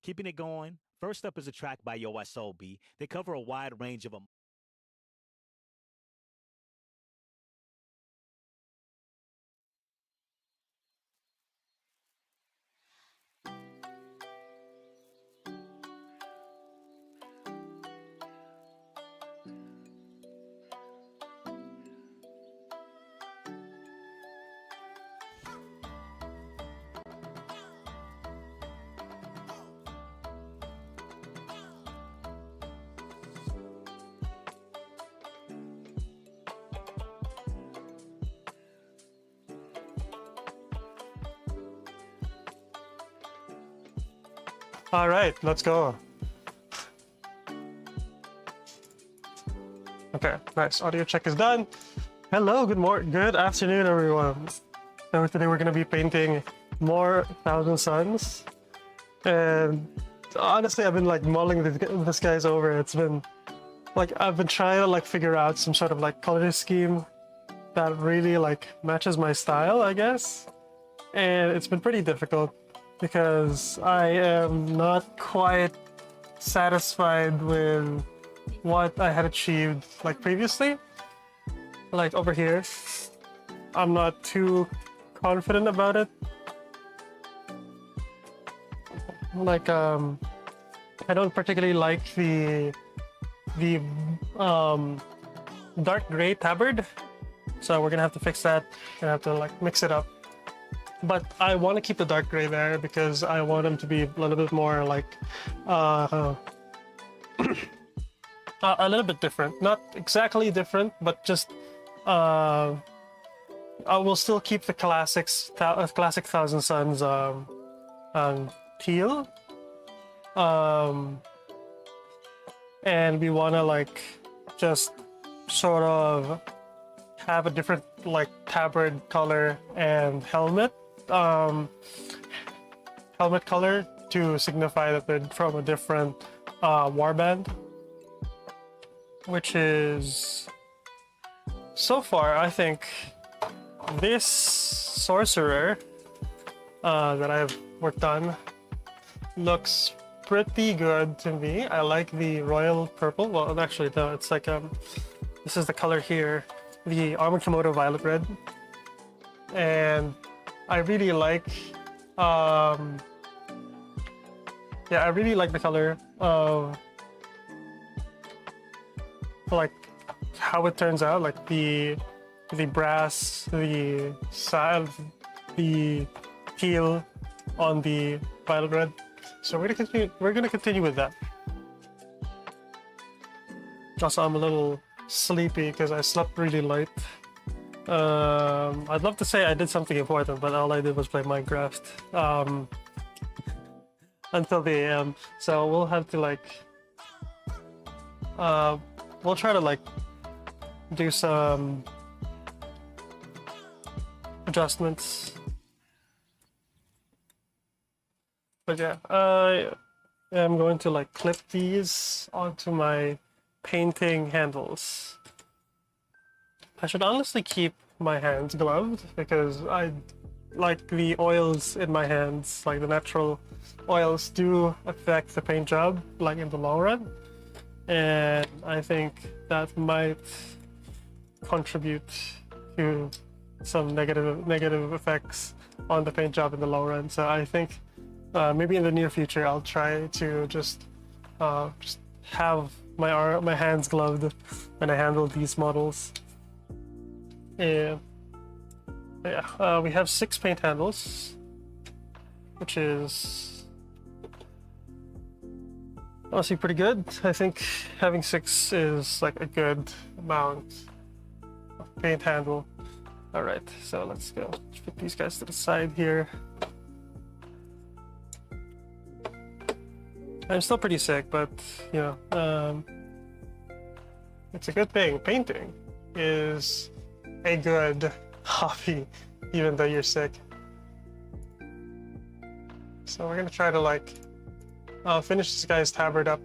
Keeping it going, first up is a track by YOSOB. They cover a wide range of All right, let's go. Okay, nice. Audio check is done. Hello, good afternoon, everyone. So today we're gonna be painting more Thousand Suns, and honestly, I've been like mulling this guys over. It's been like I've been trying to like figure out some sort of like color scheme that really like matches my style, I guess, and it's been pretty difficult because I am not quite satisfied with what I had achieved like previously. Like over here, I'm not too confident about it. Like I don't particularly like the dark gray tabard, so we're gonna have to fix that. Gonna have to like mix it up. But I want to keep the dark gray there because I want them to be a little bit more like a little bit different. Not exactly different, but just I will still keep the classic Thousand Suns teal, and we want to like just sort of have a different like tabard color and helmet color to signify that they're from a different warband, which is so far I think this sorcerer that I've worked on looks pretty good to me. I like the royal purple. Well, actually no, it's like this is the color here, the Armored Komodo violet red, and I really like I really like the color of like how it turns out, like the brass, the side, the teal on the violet red. So we're gonna continue with that. Also, I'm a little sleepy because I slept really late. I'd love to say I did something important, but all I did was play Minecraft until the AM. So we'll have to like we'll try to like do some adjustments. But yeah, I am going to like clip these onto my painting handles. I should honestly keep my hands gloved because I like the oils in my hands, like the natural oils do affect the paint job like in the long run, and I think that might contribute to some negative effects on the paint job in the long run. So I think maybe in the near future I'll try to just have my hands gloved when I handle these models. Yeah, we have 6 paint handles, which is honestly pretty good. I think having 6 is like a good amount of paint handle. All right, so let's go. Let's put these guys to the side here. I'm still pretty sick, but you know, it's a good thing. Painting is a good hobby, even though you're sick. So we're gonna try to like finish this guy's tabard up.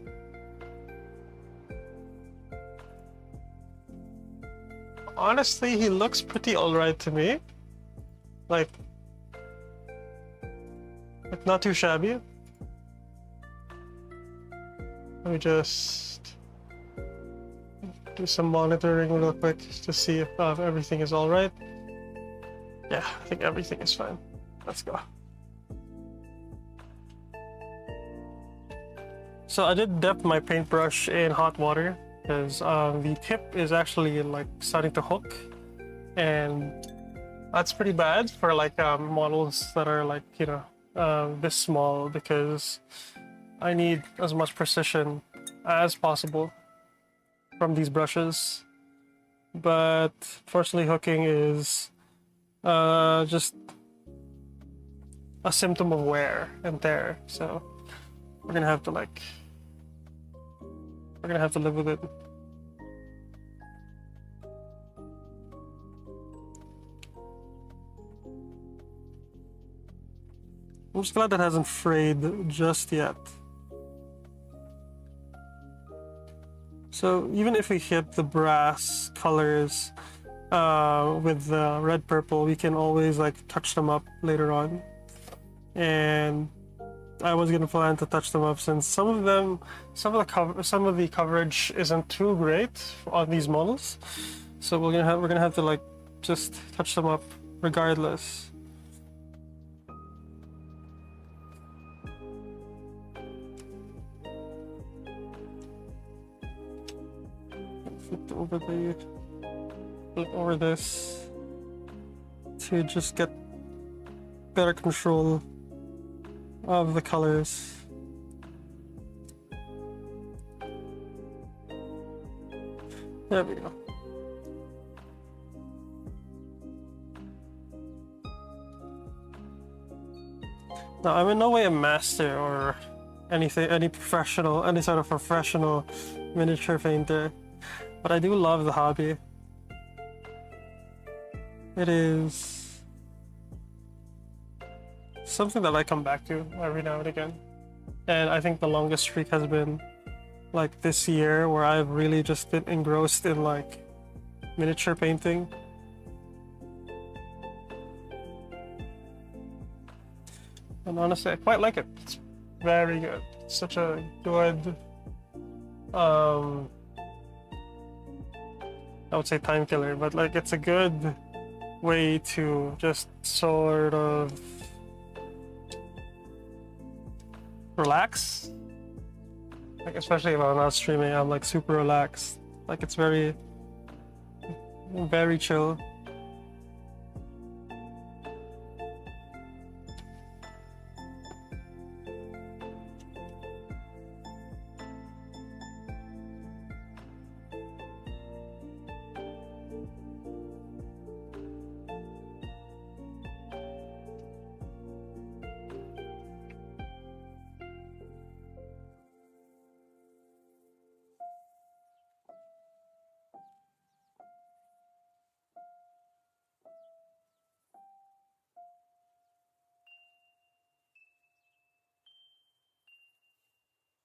Honestly, he looks pretty alright to me. Like not too shabby. Let me just do some monitoring real quick to see if everything is all right. Yeah, I think everything is fine. Let's go. So I did dip my paintbrush in hot water because the tip is actually like starting to hook, and that's pretty bad for like models that are like, you know, this small, because I need as much precision as possible from these brushes. But fortunately, hooking is just a symptom of wear and tear, so we're gonna have to live with it. I'm just glad that hasn't frayed just yet. So even if we hit the brass colors with the red purple, we can always like touch them up later on. And I was gonna plan to touch them up since some of the coverage isn't too great on these models, so we're gonna have to like just touch them up regardless. Flip over this to just get better control of the colors. There we go. Now, I'm in no way a master or any sort of professional miniature painter, but I do love the hobby. It is something that I come back to every now and again. And I think the longest streak has been like this year, where I've really just been engrossed in like miniature painting. And honestly, I quite like it. It's very good. It's such a good, I would say time killer, but like it's a good way to just sort of relax. Like especially if I'm not streaming, I'm like super relaxed. Like it's very, very chill.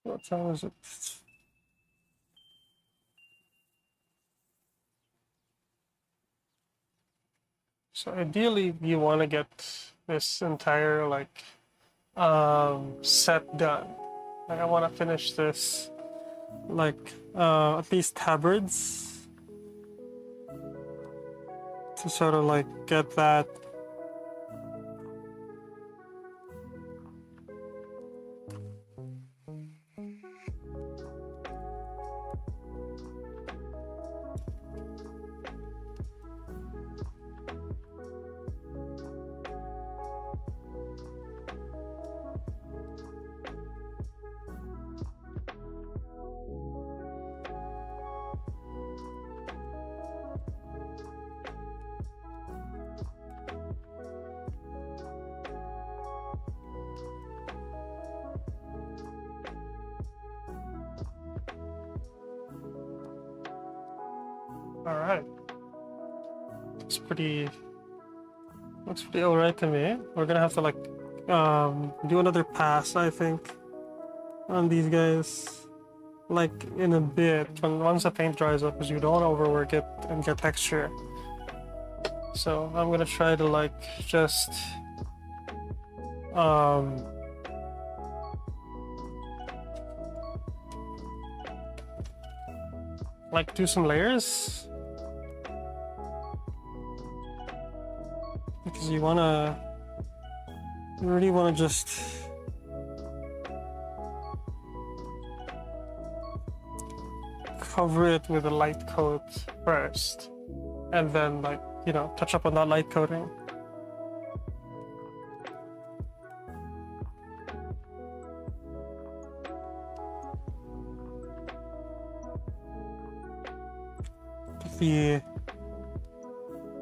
What time is it? So ideally, you want to get this entire like set done. Like I want to finish this like at least tabards to sort of like get that all right. Looks pretty all right to me. We're gonna have to like do another pass, I think, on these guys, like in a bit, once the paint dries up, because you don't want to overwork it and get texture. So I'm gonna try to like just like do some layers. Because you really wanna just cover it with a light coat first, and then like, you know, touch up on that light coating. I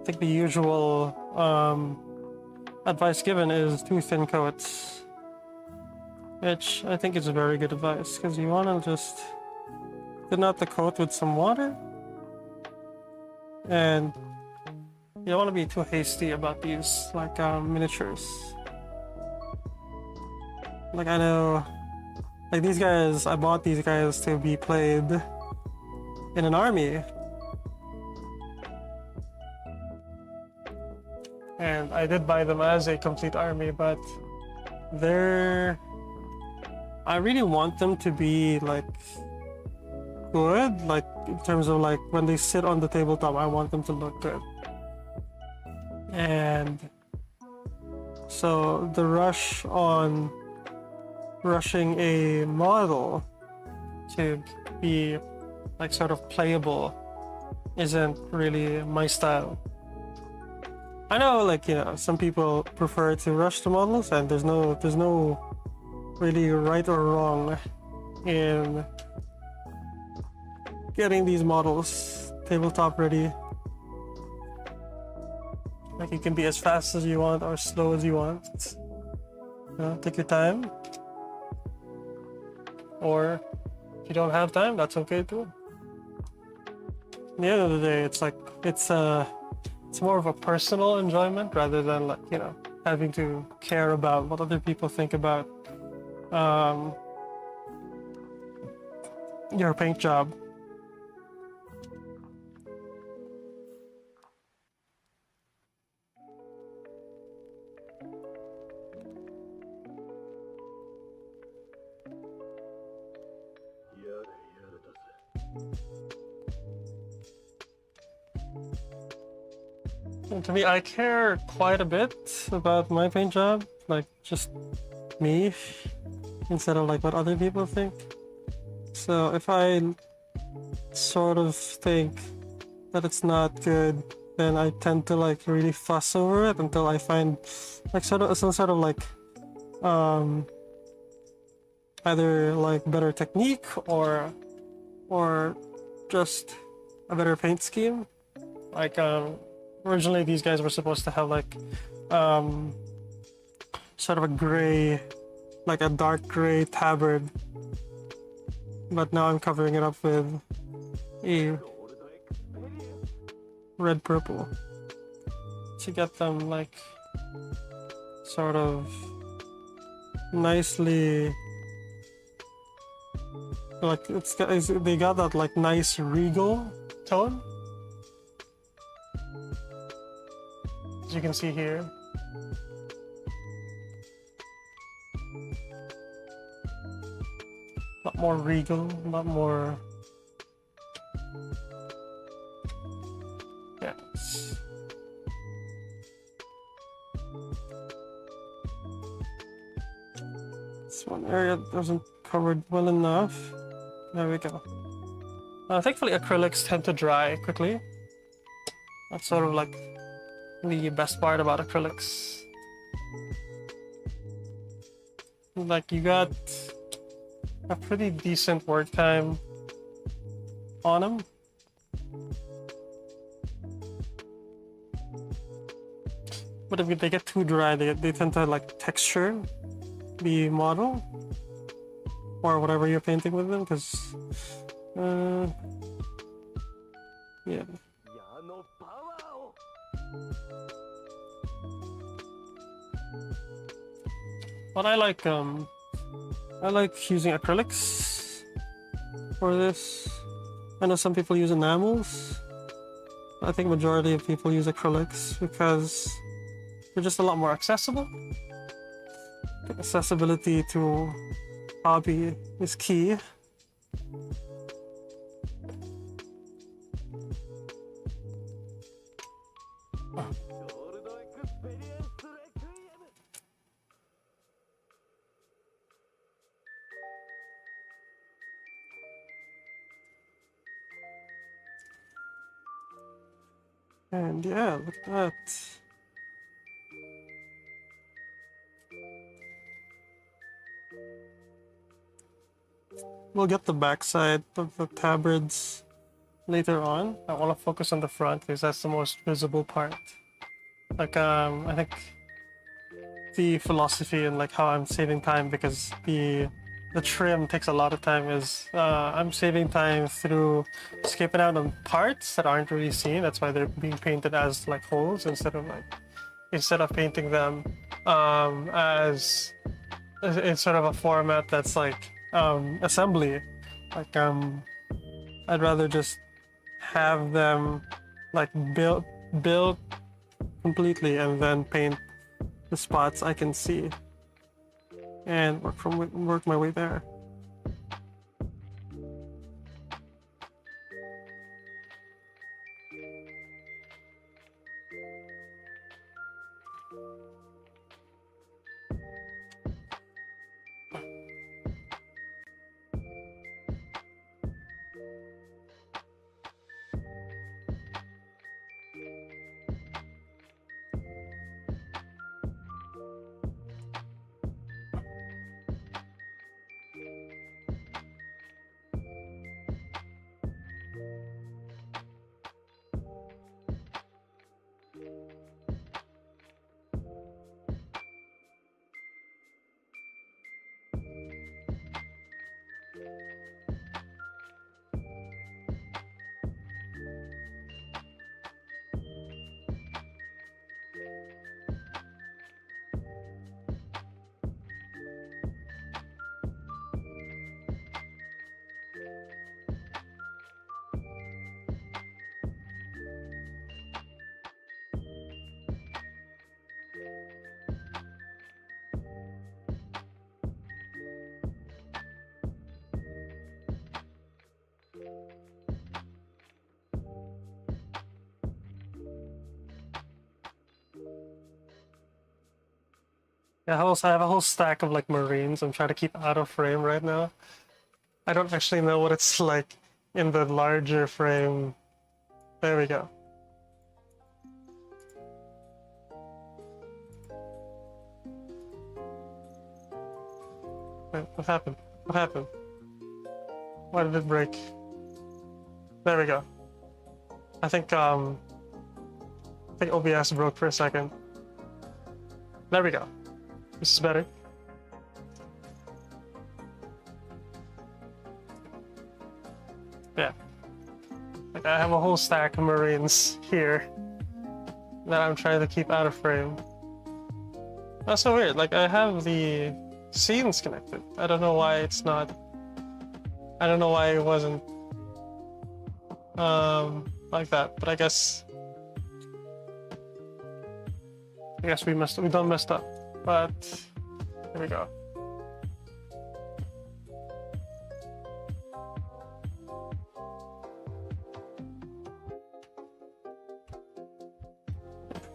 think the usual advice given is 2 thin coats, which I think is very good advice, because you want to just thin out the coat with some water, and you don't want to be too hasty about these like miniatures. Like I know, like these guys, I bought these guys to be played in an army. And I did buy them as a complete army, but I really want them to be like good, like in terms of like when they sit on the tabletop, I want them to look good. And so the rush on rushing a model to be like sort of playable isn't really my style. I know, like, you know, some people prefer to rush the models, and there's no really right or wrong in getting these models tabletop ready. Like, you can be as fast as you want or slow as you want. You know, take your time. Or if you don't have time, that's okay too. At the end of the day, it's like it's more of a personal enjoyment rather than, like, you know, having to care about what other people think about your paint job. And to me, I care quite a bit about my paint job, like just me, instead of like what other people think. So if I sort of think that it's not good, then I tend to like really fuss over it until I find like some sort of like either like better technique or just a better paint scheme. Like originally these guys were supposed to have like sort of a gray, like a dark gray tabard, but now I'm covering it up with a red purple to get them like sort of nicely, like they got that like nice regal tone, as you can see here. A lot more regal, a lot more, yeah. This one area wasn't covered well enough. There we go. Thankfully acrylics tend to dry quickly. That's sort of like the best part about acrylics. Like, you got a pretty decent work time on them. But if they get too dry, they tend to like texture the model or whatever you're painting with them, because yeah. But I like using acrylics for this. I know some people use enamels. I think majority of people use acrylics because they're just a lot more accessible. Accessibility to hobby is key. And yeah, look at that. We'll get the backside of the tabards later on. I want to focus on the front because that's the most visible part. Like, I think the philosophy and like how I'm saving time, because the trim takes a lot of time, is I'm saving time through skipping out on parts that aren't really seen. That's why they're being painted as like holes instead of painting them as in sort of a format that's like assembly. Like I'd rather just have them like built completely and then paint the spots I can see and work my way there. Yeah, I have a whole stack of like Marines I'm trying to keep out of frame right now. I don't actually know what it's like in the larger frame. There we go. Wait, what happened? What happened? Why did it break? There we go. I think OBS broke for a second. There we go. This is better. Yeah. Like I have a whole stack of Marines here that I'm trying to keep out of frame. That's so weird. Like I have the scenes connected. I don't know why it's not. I don't know why it wasn't like that. But I guess we done messed up. But here we go.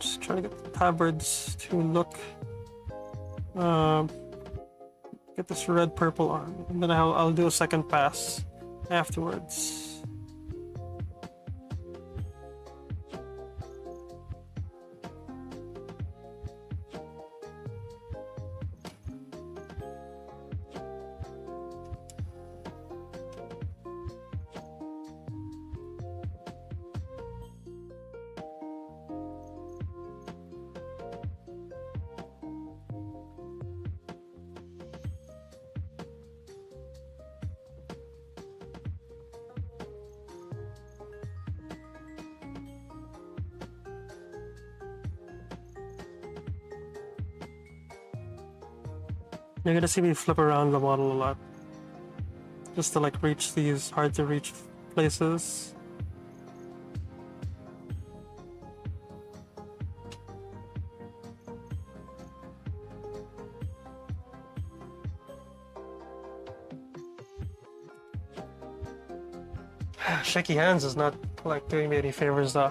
Just trying to get the tabards to look. Get this red purple on, and then I'll do a second pass afterwards. You're gonna see me flip around the model a lot, just to like reach these hard to reach places. Shaky hands is not like doing me any favors though.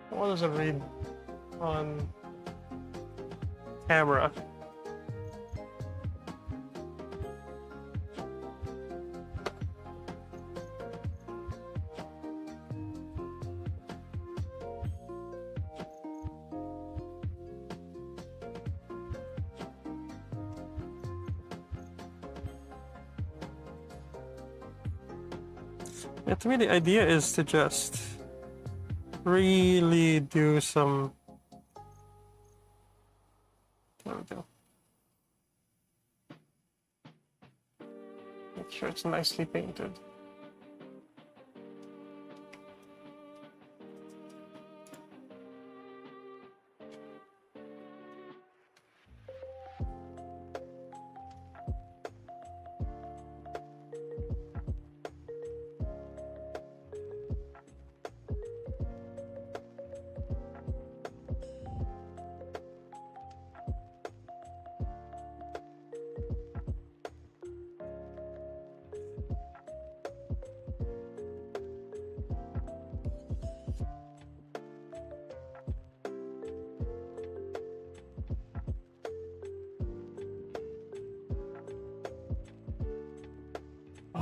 What does it read on camera? Yeah, to me the idea is to just really do some... There we go. Make sure it's nicely painted.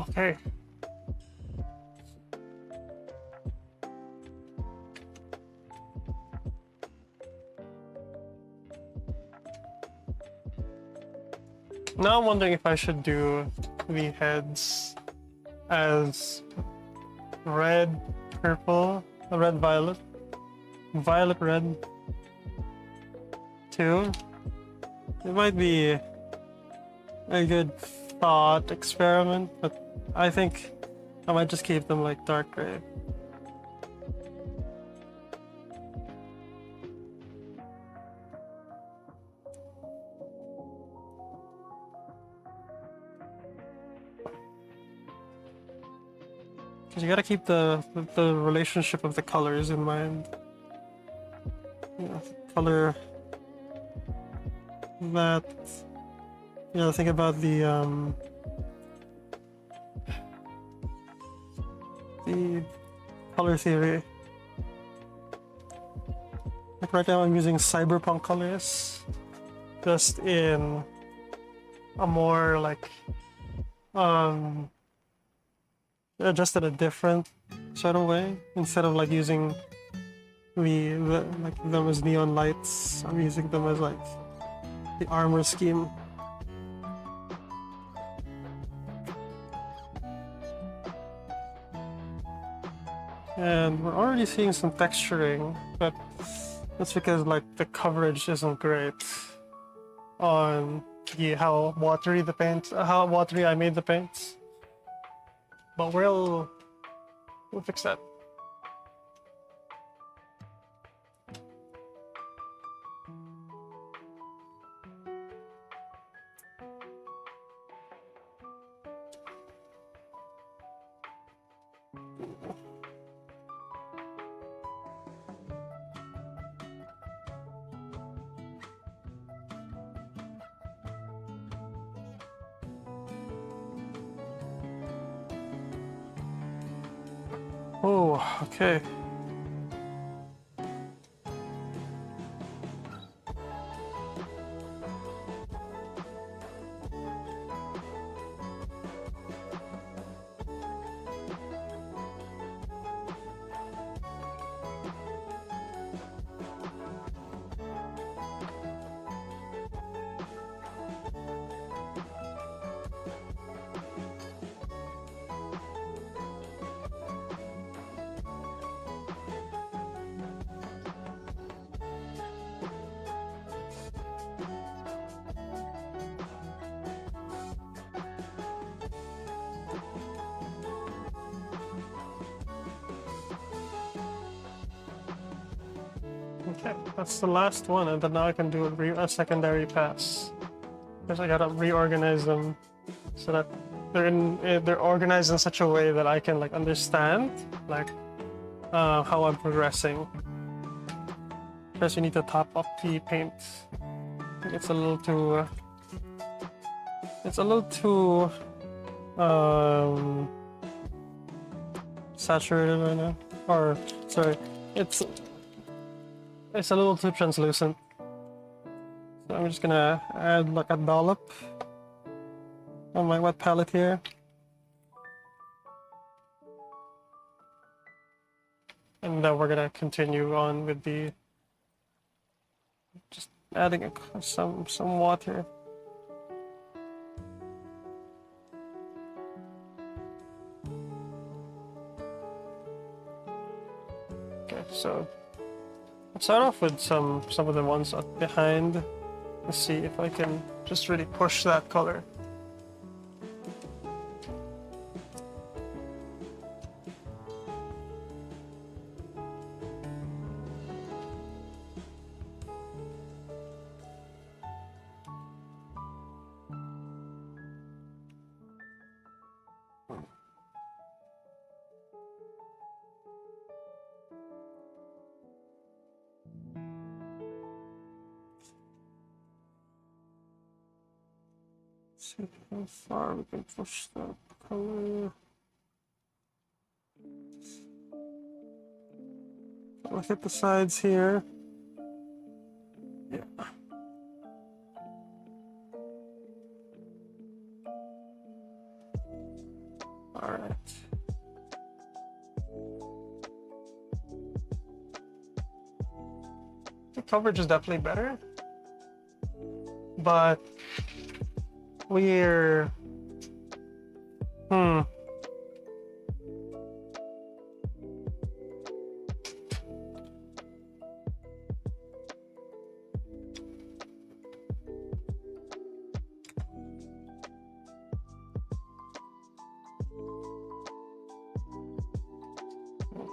Okay. Now I'm wondering if I should do the heads as red, purple, red, violet, violet, red, too. It might be a good thought experiment, but I think I might just keep them like dark gray. Because you gotta keep the relationship of the colors in mind. Color that... think about the color theory. Like right now I'm using cyberpunk colors, just in a more like just in a different sort of way. Instead of like using like them as neon lights, I'm using them as like the armor scheme. And we're already seeing some texturing, but that's because like the coverage isn't great on how watery I made the paints. But we'll fix that. Oh, okay. Okay, that's the last one, and then now I can do a secondary pass. Because I gotta reorganize them so that they're organized in such a way that I can like understand like how I'm progressing. First, you need to top up the paint. I think it's a little too. Saturated right now. Or sorry, it's a little too translucent. So I'm just gonna add like a dollop on my wet palette here. And then we're gonna continue on with the just adding some water. Okay, so let's start off with some of the ones up behind. Let's see if I can just really push that color. See how far we can push that color. I'll hit the sides here. Yeah. All right. The coverage is definitely better, but we're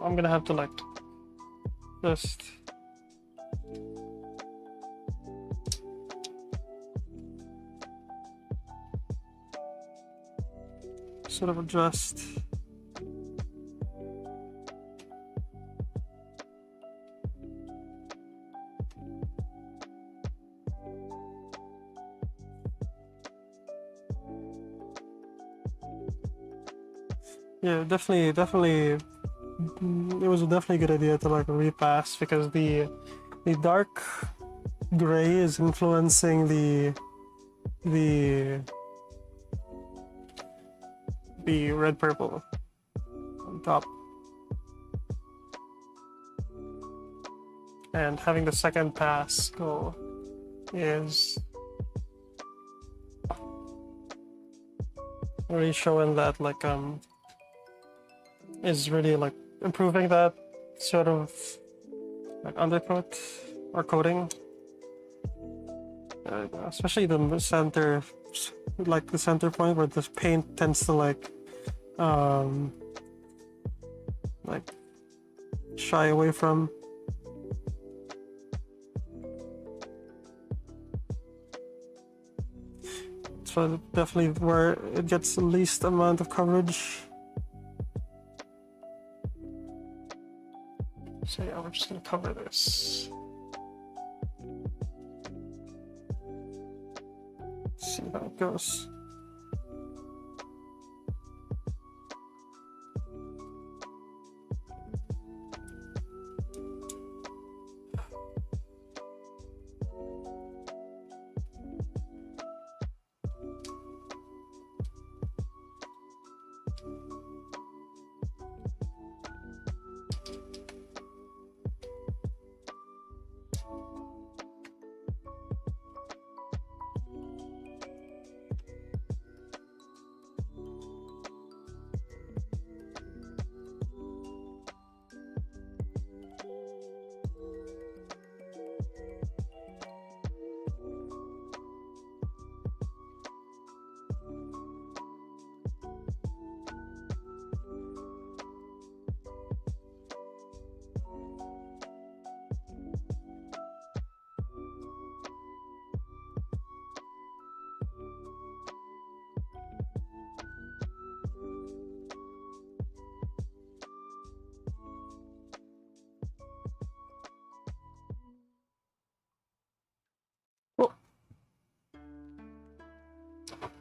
I'm gonna have to like just sort of adjust. Yeah, definitely. It was definitely a good idea to like repass because the dark gray is influencing the red purple on top, and having the second pass go is really showing that like is really like improving that sort of like undercoat or coating, especially the center, like the center point where this paint tends to like shy away from. So definitely where it gets the least amount of coverage. So yeah, we're just gonna cover this. See how it goes.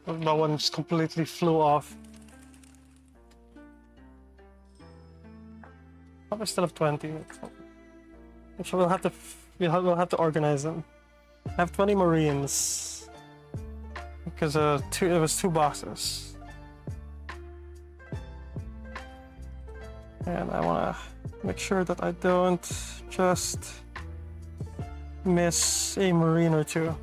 That one just completely flew off. Probably still have 20. So we'll have to organize them. I have 20 Marines because it was 2 boxes, and I want to make sure that I don't just miss a Marine or 2.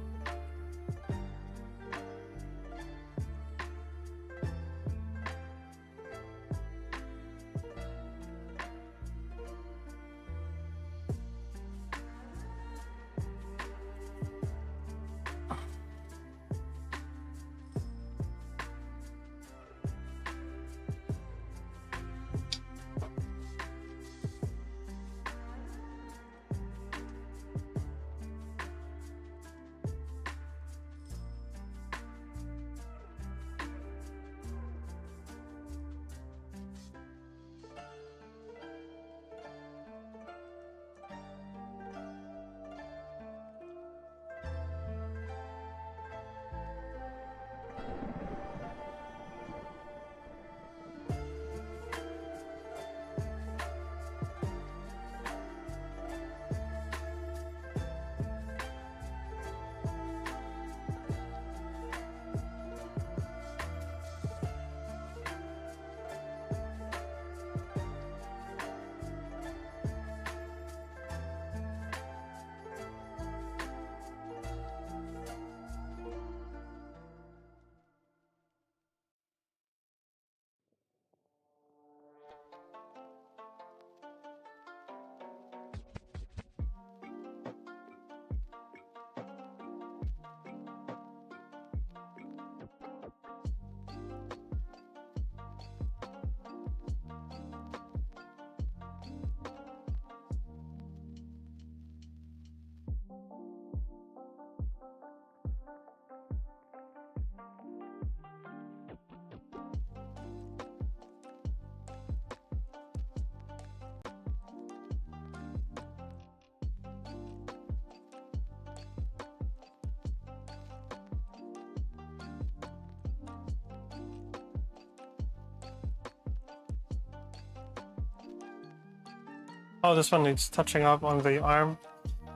Oh, this one needs touching up on the arm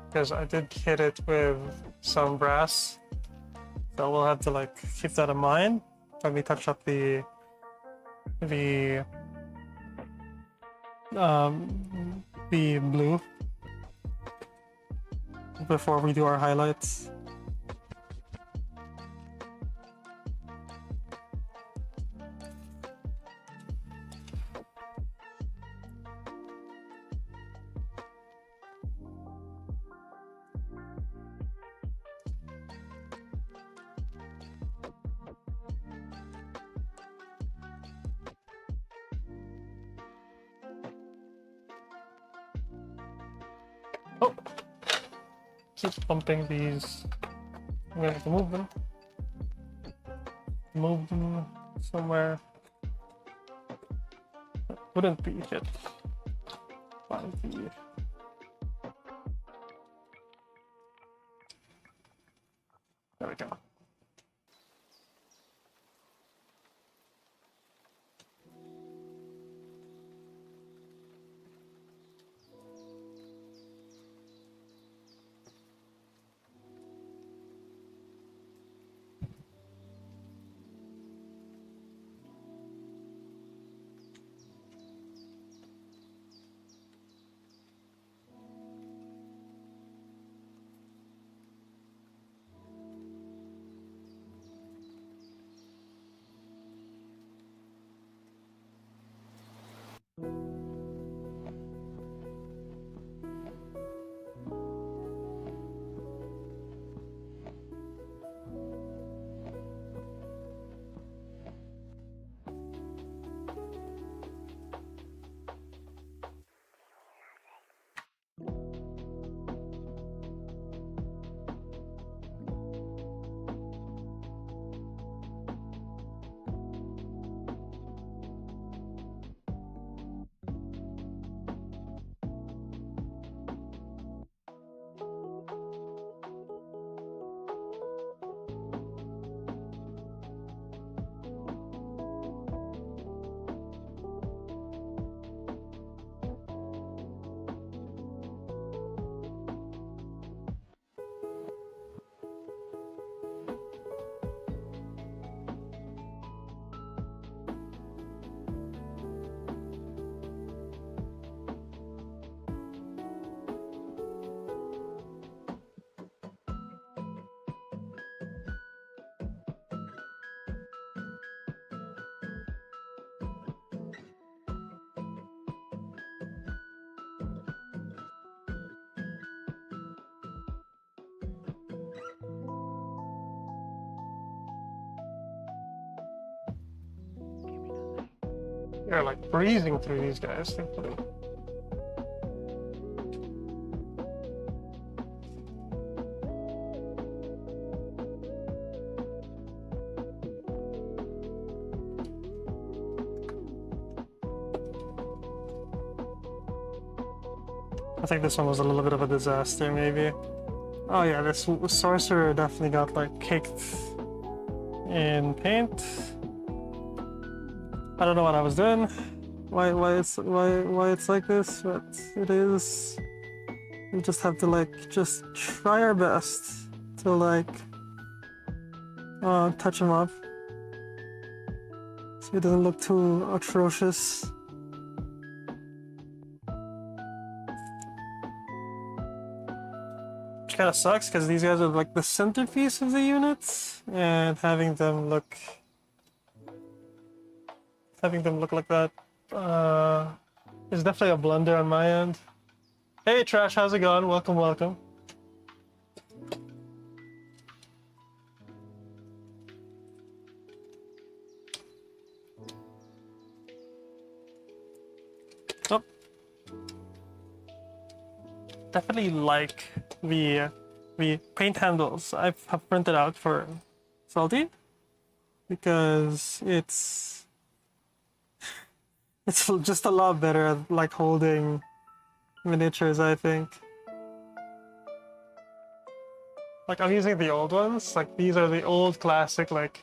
because I did hit it with some brass. So we'll have to like keep that in mind. Let me touch up the the blue before we do our highlights. Oh, keep bumping these. I'm going to move them. Move them somewhere. That wouldn't be hit by the. There we go. You're like breezing through these guys, thankfully. I think this one was a little bit of a disaster, maybe. Oh yeah, this sorcerer definitely got like caked in paint. I don't know what I was doing, why it's like this, but it is. We just have to like just try our best to like touch him up so he doesn't look too atrocious. Which kind of sucks because these guys are like the centerpiece of the units, and having them look like that is definitely a blunder on my end. Hey Trash, how's it going? Welcome, welcome. Oh. Definitely like the paint handles I have printed out for Salty because it's just a lot better at like holding miniatures, I think. Like I'm using the old ones, like these are the old classic like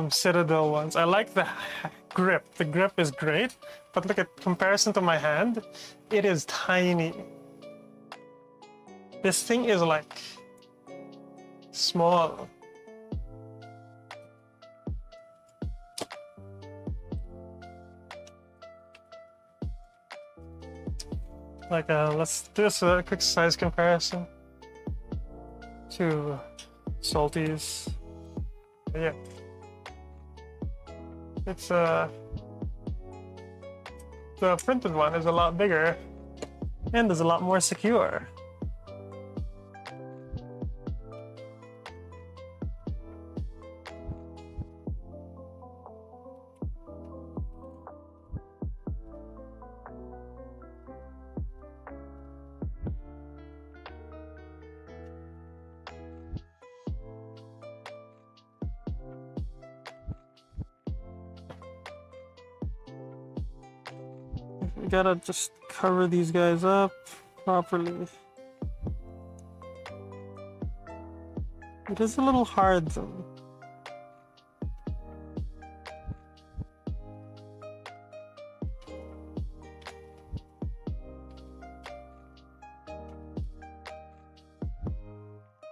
Citadel ones. I like the grip. The grip is great, but look at comparison to my hand, it is tiny. This thing is like small. Like let's do this a quick size comparison to Salties. Yeah. It's the printed one is a lot bigger and is a lot more secure. We gotta just cover these guys up properly. It is a little hard though.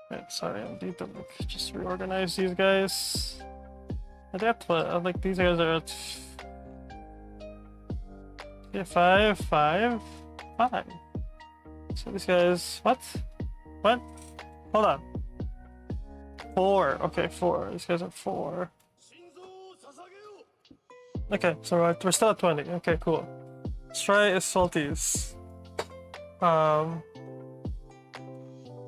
Right, sorry, I need to just reorganize these guys. Like these guys are at 5, 5, 5. So this guy's what? What? Hold on. 4. Okay, 4. These guys are 4. Okay, so we're still at 20. Okay, cool. Let's try Salties.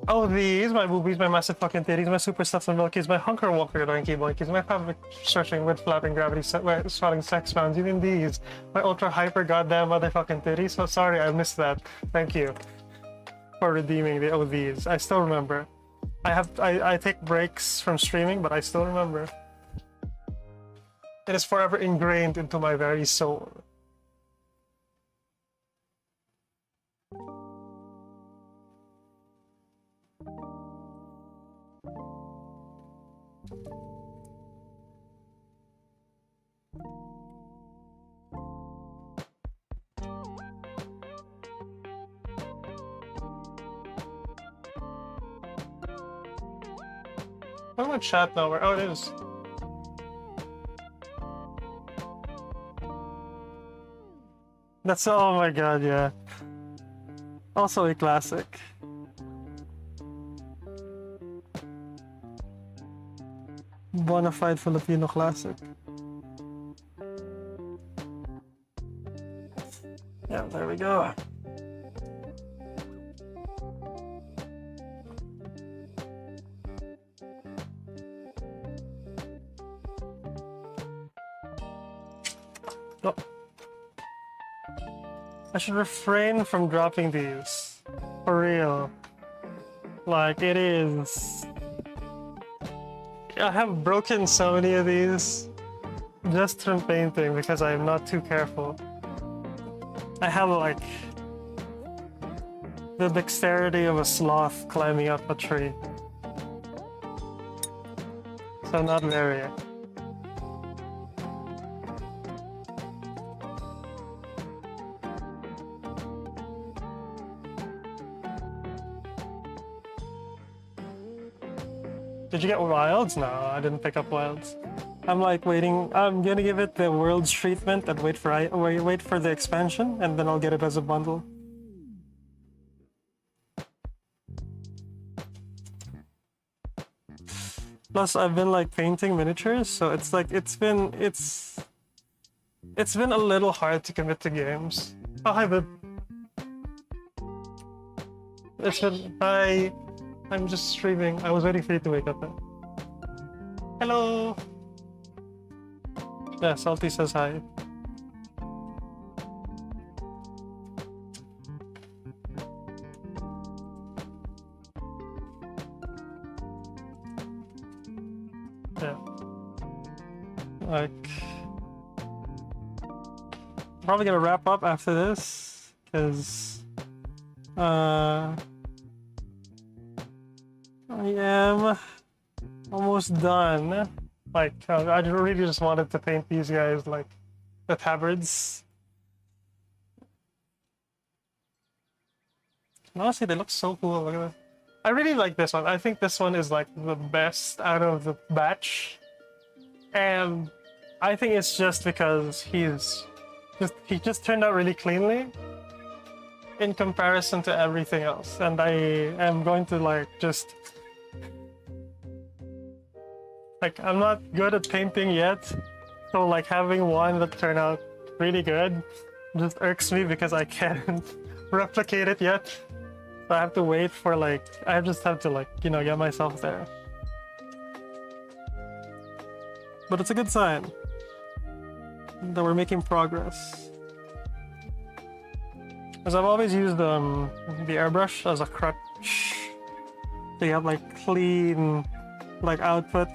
Oh, these, my boobies, my massive fucking titties, my super stuffs and milkies, my hunker walker doinky boinkies, my fabric stretching with flapping gravity, my swelling sex bounds, even these, my ultra hyper goddamn motherfucking titties. So sorry, I missed that. Thank you for redeeming the OVs. I still remember. I take breaks from streaming, but I still remember. It is forever ingrained into my very soul. Where's my chat now? Oh, it is. That's, oh my god, yeah. Also a classic. Bonafide Filipino classic. Yeah, there we go. Oh. I should refrain from dropping these. For real. Like, it is... I have broken so many of these just from painting because I'm not too careful. I have like the dexterity of a sloth climbing up a tree. So not very. Did you get wilds? No, I didn't pick up wilds. I'm like waiting. I'm gonna give it the world's treatment and wait for the expansion, and then I'll get it as a bundle. Plus, I've been like painting miniatures, so it's like it's been a little hard to commit to games. Oh, hi, babe. It's been hi. I'm just streaming. I was waiting for you to wake up. Hello. Yeah, Salty says hi. Yeah. Like, probably gonna wrap up after this, because I am almost done. Like, I really just wanted to paint these guys like the tabards. Honestly, they look so cool. Look at that. I really like this one. I think this one is like the best out of the batch. And I think it's just because he just turned out really cleanly in comparison to everything else. And I am going to like just like, I'm not good at painting yet, so like having one that turned out really good just irks me because I can't replicate it yet. So I have to wait for like, I just have to like, you know, get myself there. But it's a good sign that we're making progress. Because I've always used the airbrush as a crutch. So you have like clean like output.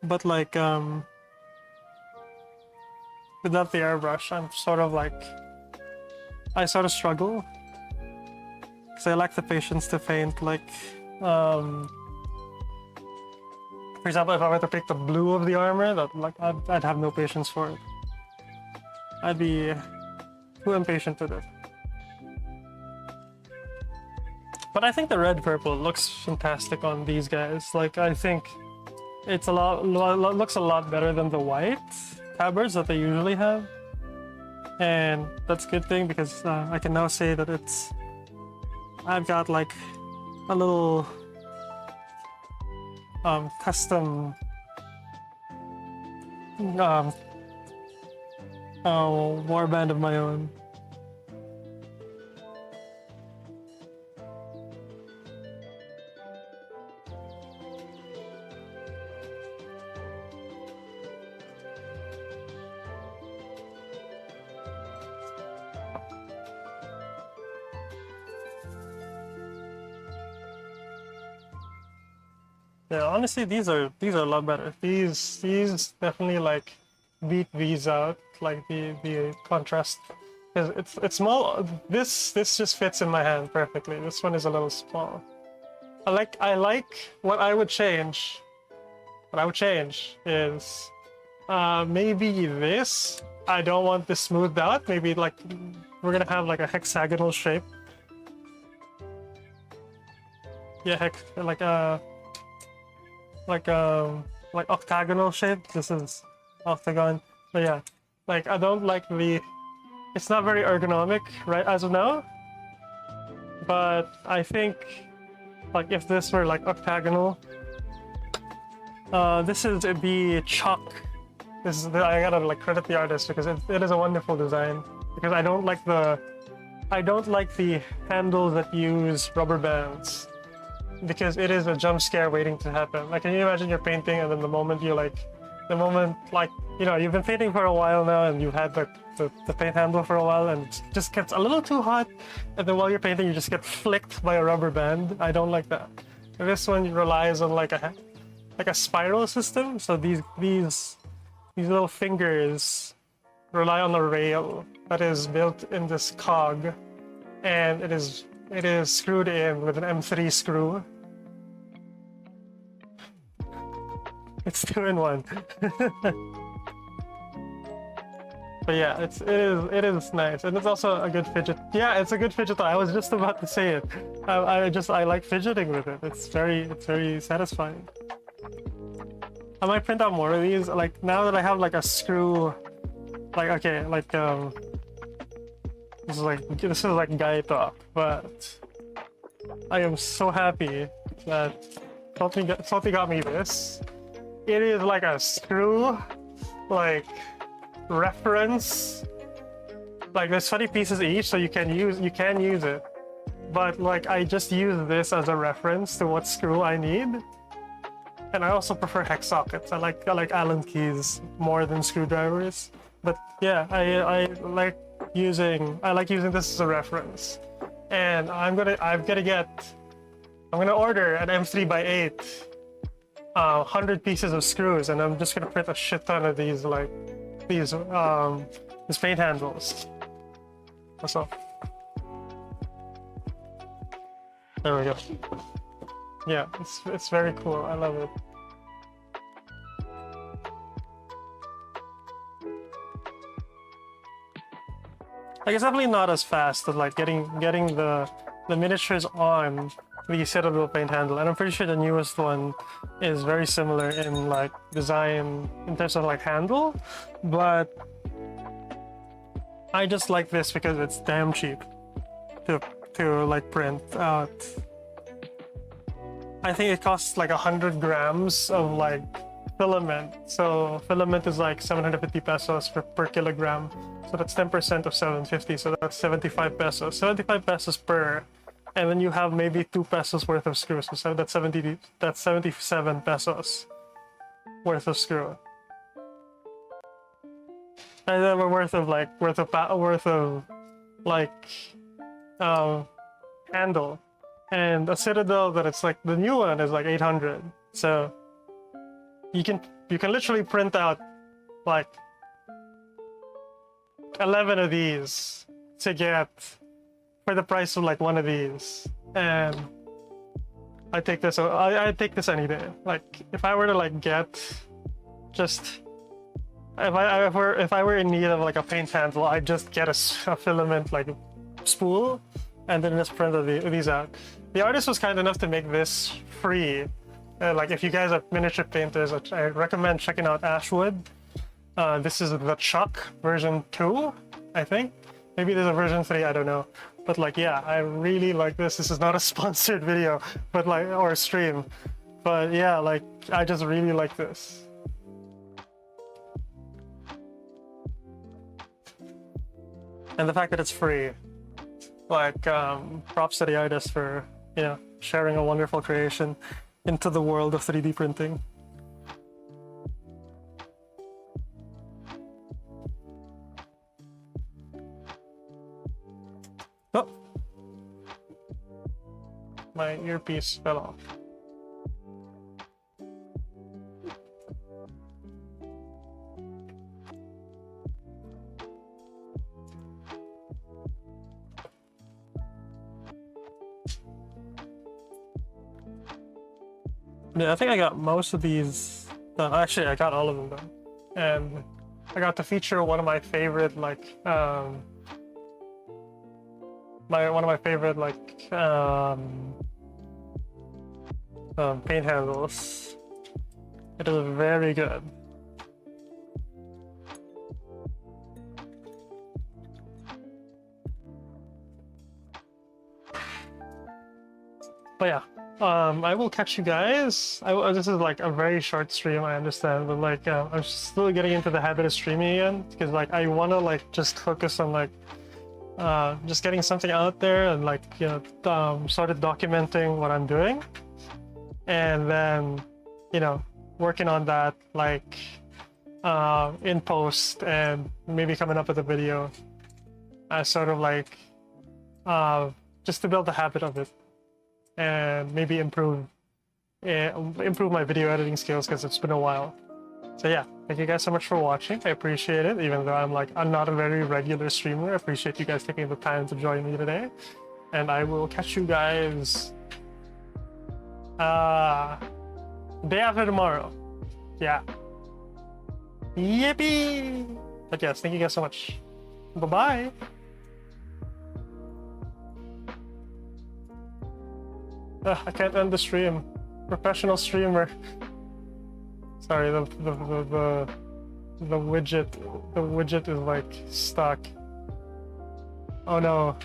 But like without the airbrush, I'm sort of like, I sort of struggle. Because I lack the patience to paint like for example, if I were to pick the blue of the armor, that like I'd have no patience for it. I'd be too impatient with it. But I think the red purple looks fantastic on these guys. Like I think it's looks a lot better than the white tabards that they usually have, and that's a good thing because I can now say that I've got like a little custom warband of my own. Yeah, honestly, these are a lot better. These definitely like beat these out, like the contrast. Because it's small. This just fits in my hand perfectly. This one is a little small. I like what I would change. What I would change is maybe this. I don't want this smoothed out. Maybe like we're gonna have like a hexagonal shape. Yeah, like octagonal shape. This is octagon. But yeah, like I don't like it's not very ergonomic right as of now. But I think like if this were like octagonal, this is the chalk. I gotta like credit the artist because it is a wonderful design. Because I don't like the handles that use rubber bands. Because it is a jump scare waiting to happen. Like, can you imagine you're painting and then the moment you know, you've been painting for a while now and you've had the paint handle for a while and it just gets a little too hot, and then while you're painting you just get flicked by a rubber band. I don't like that. This one relies on like a spiral system, so these little fingers rely on a rail that is built in this cog, and it is screwed in with an M3 screw. It's 2-in-1. But yeah, it is nice, and it's also a good fidget. Yeah, it's a good fidget toy. I was just about to say it. I like fidgeting with it. It's very satisfying. I might print out more of these. Like now that I have like a screw, like okay, like this is like guy talk, but I am so happy that Salty got me this. It is like a screw, like reference. Like there's 20 pieces each, so you can use it. But like I just use this as a reference to what screw I need. And I also prefer hex sockets. I like Allen keys more than screwdrivers. But yeah, I like using this as a reference. And I'm gonna order an M3x8, 100 pieces of screws, and I'm just gonna print a shit ton of these paint handles. That's all. There we go. Yeah, it's very cool. I love it. Like, it's definitely not as fast as like getting the miniatures on the Citadel paint handle, and I'm pretty sure the newest one is very similar in like design in terms of like handle, but I just like this because it's damn cheap to like print out. I think it costs like 100 grams of like filament. So filament is like 750 pesos per kilogram. So that's 10% of 750. So that's 75 pesos. 75 pesos per, and then you have maybe 2 pesos worth of screws. So that's 77 pesos worth of screw. And then worth of handle. And a Citadel that it's like the new one is like 800. So you can literally print out like 11 of these to get for the price of like one of these. And I take this any day. Like if I were to like get just if I were in need of like a paint handle, I'd just get a filament like spool and then just print these out. The artist was kind enough to make this free. Like if you guys are miniature painters, I recommend checking out Ashwood. This is the Chuck version 2, I think. Maybe there's a version 3, I don't know. But like, yeah, I really like this. This is not a sponsored video, but like, or stream. But yeah, like, I just really like this. And the fact that it's free. Like, props to the artist for, you know, sharing a wonderful creation into the world of 3D printing. Oh! My earpiece fell off. Yeah, I think I got most of these done. Actually, I got all of them done. And I got to feature one of my favorite, like, one of my favorite, like, paint handles. It is very good. But yeah. I will catch you guys. This is like a very short stream, I understand, but like I'm still getting into the habit of streaming again because like I want to like just focus on like just getting something out there and like, you know, started documenting what I'm doing, and then, you know, working on that like in post and maybe coming up with a video as sort of like just to build the habit of it. And maybe improve my video editing skills because it's been a while. So yeah, thank you guys so much for watching. I appreciate it, even though I'm not a very regular streamer. I appreciate you guys taking the time to join me today, and I will catch you guys day after tomorrow. Yeah. Yippee! But yes, thank you guys so much. Bye bye. I can't end the stream. Professional streamer. Sorry, the widget is like stuck. Oh no.